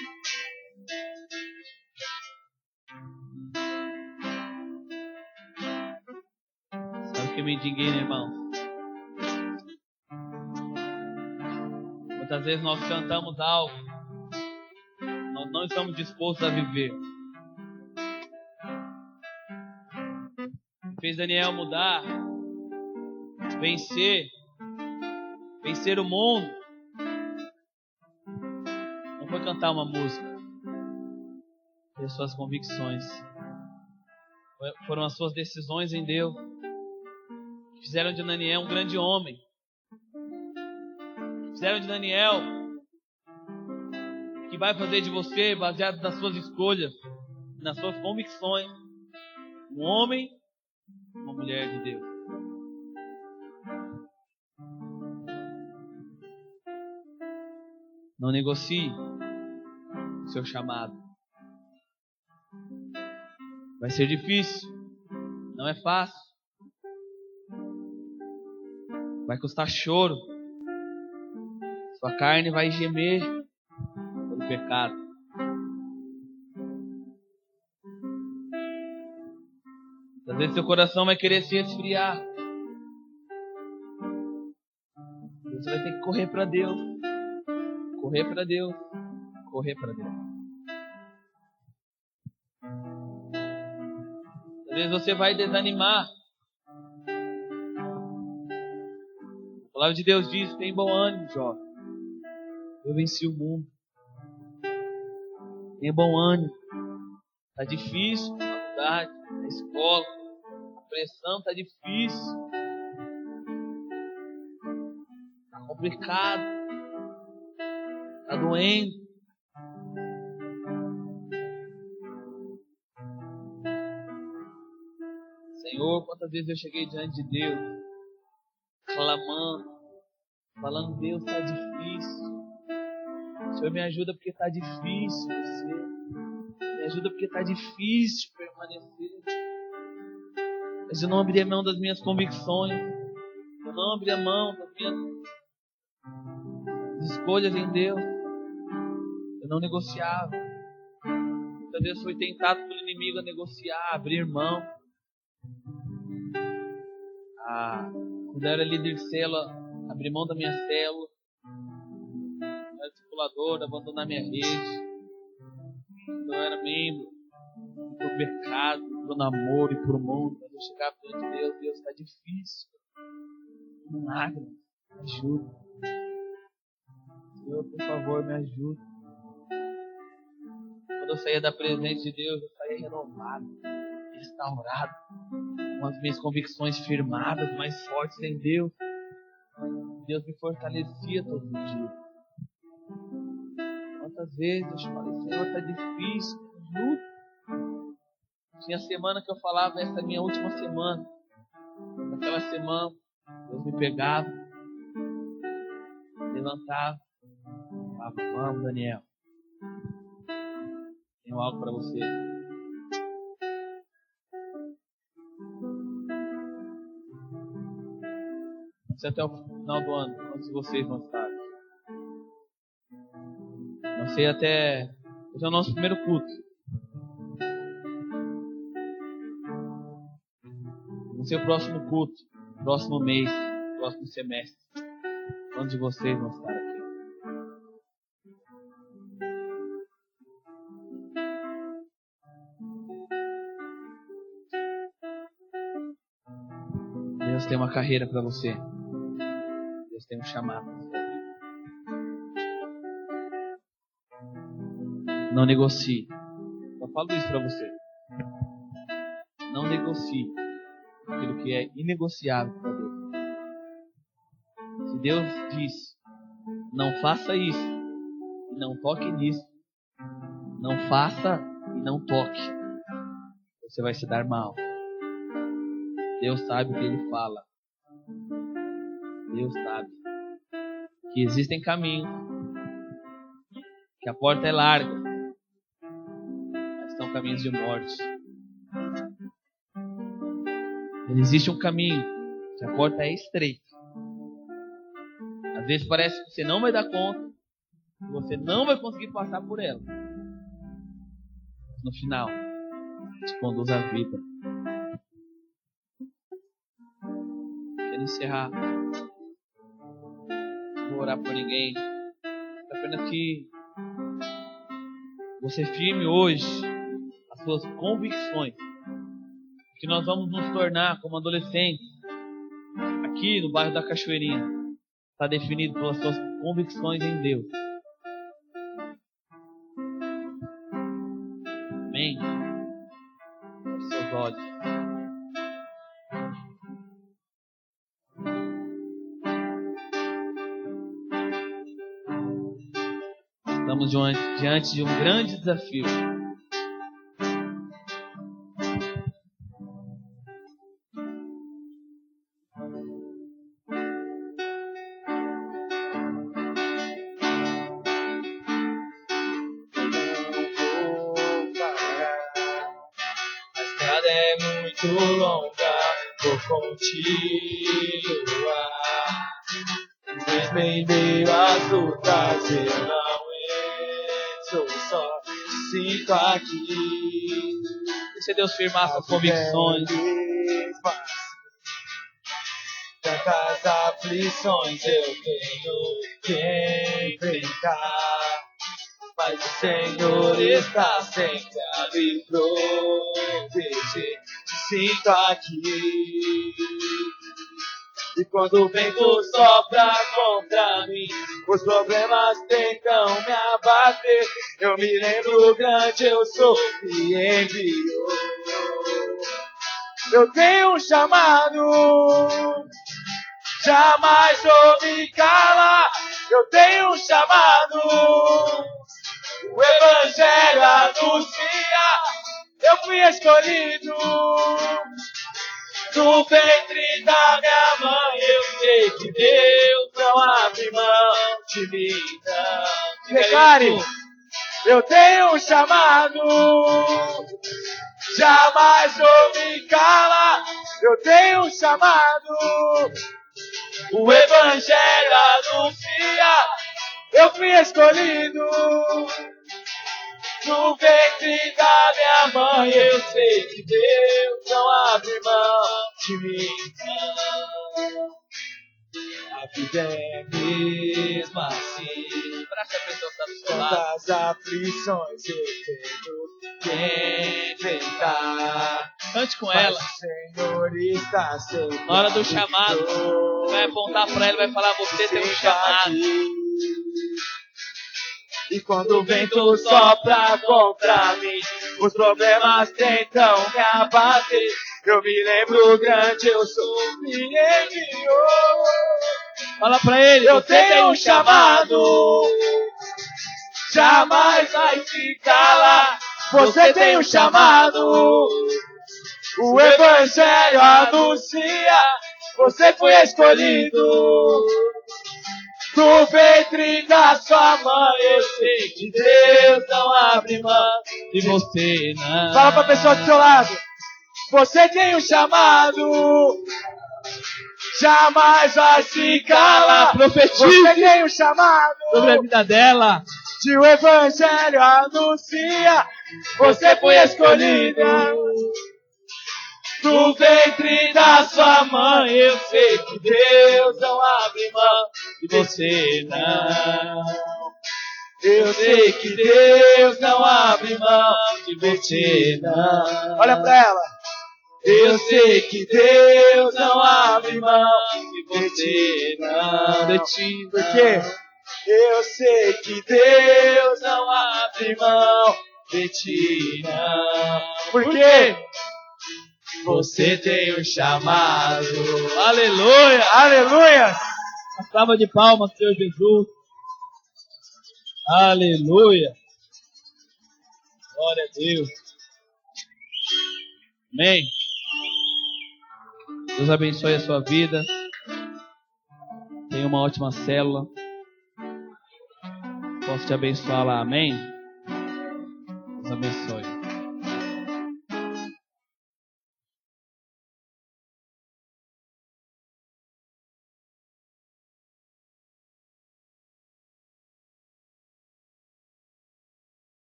Sabe o que me indigna, irmão? Muitas vezes nós cantamos algo, nós não estamos dispostos a viver. O que fez Daniel mudar, vencer o mundo, não foi cantar uma música, foi as suas convicções, foram as suas decisões em Deus, que fizeram de Daniel um grande homem, que fizeram de Daniel, que vai fazer de você, baseado nas suas escolhas, nas suas convicções, um homem, uma mulher de Deus. Não negocie o seu chamado. Vai ser difícil. Não é fácil. Vai custar choro. Sua carne vai gemer pelo pecado. Às vezes seu coração vai querer se esfriar. Você vai ter que correr para Deus. Correr para Deus. Correr para Deus. Às vezes você vai desanimar. A palavra de Deus diz: tem bom ânimo, jovem. Eu venci o mundo. Tenha bom ânimo. Está difícil na faculdade, na escola. A pressão está difícil. Está complicado. Está doendo. Senhor, quantas vezes eu cheguei diante de Deus, clamando, falando: Deus, está difícil. O Senhor me ajuda porque está difícil descer. Me ajuda porque está difícil permanecer. Mas eu não abri a mão das minhas convicções. Eu não abri a mão das minhas escolhas em Deus. Eu não negociava. Muitas vezes fui tentado pelo inimigo a negociar, a abrir mão. Quando eu era líder de célula, abrir mão da minha célula. Eu era discipulador, abandonar minha rede. Quando eu era membro, por pecado, por namoro e por mundo. Mas eu chegava diante de Deus: Deus, está difícil. Milagre, me ajuda. Senhor, por favor, me ajuda. Quando eu saía da presença de Deus, eu saía renovado, restaurado, com as minhas convicções firmadas, mais fortes em Deus. Deus me fortalecia todos os dias. Quantas vezes eu falei: Senhor, está difícil, me ajuda. Tinha semana que eu falava: essa é a minha última semana. Naquela semana, Deus me pegava, levantava, falava: vamos, Daniel, tenho algo para você. Não sei até o final do ano quantos de vocês vão estar. Não sei até... Hoje é o nosso primeiro culto. Não sei o próximo culto, próximo mês, próximo semestre. Quantos de vocês vão estar aqui? Deus tem uma carreira para você. Deus tem um chamado para você. Não negocie. Eu falo isso para você. Não negocie aquilo que é inegociável para Deus. Se Deus diz: não faça isso e não toque nisso, não faça e não toque, você vai se dar mal. Deus sabe o que Ele fala. Deus sabe que existem caminhos, que a porta é larga, mas são caminhos de morte. Existe um caminho, que a porta é estreita. Às vezes parece que você não vai dar conta, que você não vai conseguir passar por ela. Mas no final, te conduz à vida. Quero encerrar. Não vou orar por ninguém. Apenas que você firme hoje as suas convicções. Que nós vamos nos tornar como adolescentes. Aqui no bairro da Cachoeirinha. Está definido pelas suas convicções em Deus. Amém? Feche seus olhos. Estamos diante de um grande desafio. estrada é muito longa, vou continuar. Mesmo em meio às lutas, eu não estou só, sinto aqui. Deixa Deus firmar suas convicções. Tantas aflições eu tenho que enfrentar, mas o Senhor está sempre a me proteger. Te sinto aqui. E quando o vento sopra contra mim, os problemas tentam me abater. Eu me lembro grande, eu sou e enviou. Eu tenho um chamado, jamais vou me calar. Eu tenho um chamado, o Evangelho anuncia. Eu fui escolhido no ventre da minha mãe. Eu sei que Deus não abre mão de mim, não. Declare, eu tenho um chamado, jamais vou me calar. Eu tenho um chamado, o Evangelho anuncia. Eu fui escolhido no ventre da minha mãe. Eu sei que Deus não abre mão de mim. A vida é mesmo assim. Abraça a pessoa que está do seu lado. Tantas aflições eu tenho que enfrentar. Cante com Mas ela. o Senhor está sempre Na hora do chamado, você vai apontar para ela e vai falar: você tem um chamado. E quando o vento sopra contra mim, os problemas tentam me abater. Eu me lembro grande, eu sou me enviou. Fala pra ele: Eu você tem tenho um um chamado, jamais vai se calar. Você tem um chamado, o Evangelho anuncia. Você foi escolhido no ventre da sua mãe. Eu sei que Deus não abre mão E você não. Fala pra pessoa do seu lado. Você tem um chamado, jamais vai se calar. Profetize Você tem um chamado, sobre a vida dela. de o Evangelho anuncia. Você foi escolhida no ventre da sua mãe. Eu sei que Deus não abre mão E você não. Eu sei que Deus não abre mão de você, não. Olha pra ela. Eu sei que Deus não abre mão de você, não. De ti. Por quê? Eu sei que Deus não abre mão de ti, não. Por quê? Você tem um chamado. Aleluia. Aleluia! Uma salva de palmas, Senhor Jesus. Aleluia. Glória a Deus. Amém. Deus abençoe a sua vida. Tenha uma ótima célula. Posso te abençoar lá, amém? Deus abençoe.